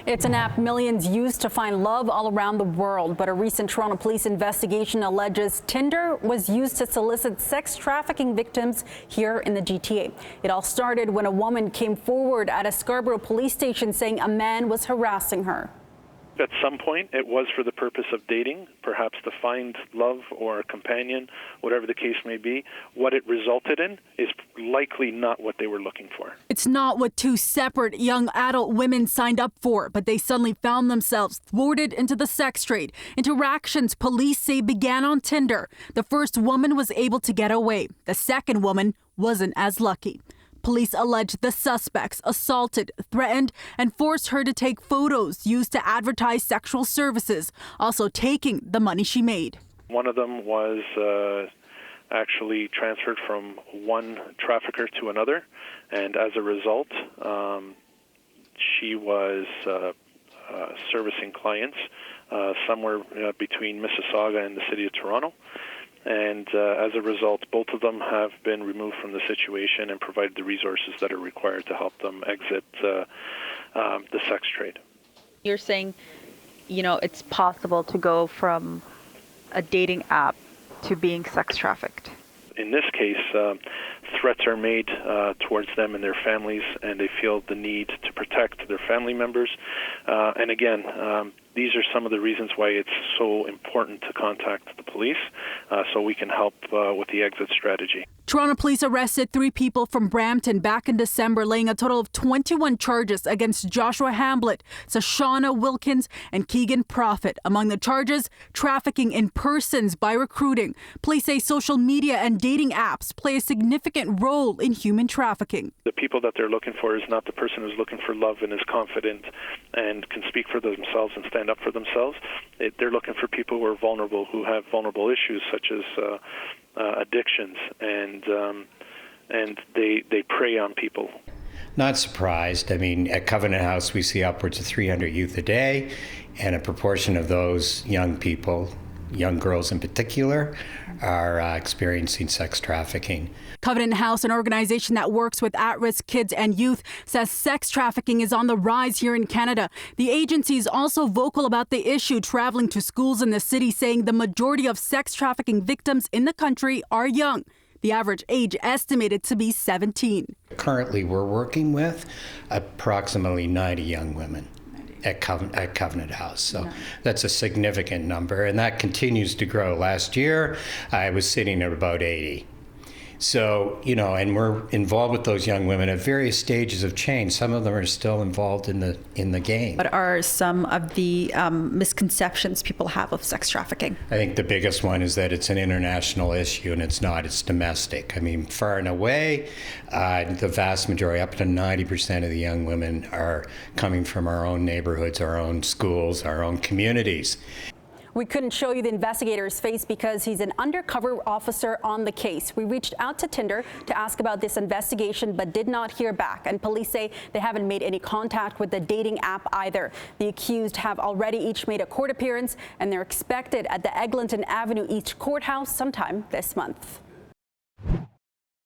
It's an app millions use to find love all around the world, but a recent Toronto police investigation alleges Tinder was used to solicit sex trafficking victims here in the GTA. It all started when a woman came forward at a Scarborough police station saying a man was harassing her. At some point, it was for the purpose of dating, perhaps to find love or a companion, whatever the case may be. What it resulted in is likely not what they were looking for. It's not what two separate young adult women signed up for, but they suddenly found themselves thwarted into the sex trade. Interactions police say began on Tinder. The first woman was able to get away. The second woman wasn't as lucky. Police allege the suspects assaulted, threatened, and forced her to take photos used to advertise sexual services, also taking the money she made. One of them was actually transferred from one trafficker to another, and as a result, she was servicing clients somewhere between Mississauga and the city of Toronto. And as a result, both of them have been removed from the situation and provided the resources that are required to help them exit the sex trade. You're saying, it's possible to go from a dating app to being sex trafficked. In this case, threats are made towards them and their families, and they feel the need to protect their family members. And again, these are some of the reasons why it's so important to contact the police so we can help with the exit strategy. Toronto police arrested 3 people from Brampton back in December, laying a total of 21 charges against Joshua Hamblett, Sashana Wilkins, and Keegan Prophet. Among the charges, trafficking in persons by recruiting. Police say social media and dating apps play a significant role in human trafficking. The people that they're looking for is not the person who's looking for love and is confident and can speak for themselves and stand up for themselves. They're looking for people who are vulnerable, who have vulnerable issues such as addictions, and they prey on people. Not surprised. I mean, at Covenant House, we see upwards of 300 youth a day, and a proportion of those young people, young girls in particular, are experiencing sex trafficking. Covenant House, an organization that works with at-risk kids and youth, says sex trafficking is on the rise here in Canada. The agency is also vocal about the issue, traveling to schools in the city, saying the majority of sex trafficking victims in the country are young. The average age estimated to be 17. Currently, we're working with approximately 90 young women at Covenant House. So that's a significant number, and that continues to grow. Last year, I was sitting at about 80. So, and we're involved with those young women at various stages of change. Some of them are still involved in the game. What are some of the misconceptions people have of sex trafficking? I think the biggest one is that it's an international issue, and it's not. It's domestic. I mean, far and away, the vast majority, up to 90% of the young women are coming from our own neighborhoods, our own schools, our own communities. We couldn't show you the investigator's face because he's an undercover officer on the case. We reached out to Tinder to ask about this investigation, but did not hear back. And police say they haven't made any contact with the dating app either. The accused have already each made a court appearance, and they're expected at the Eglinton Avenue East Courthouse sometime this month.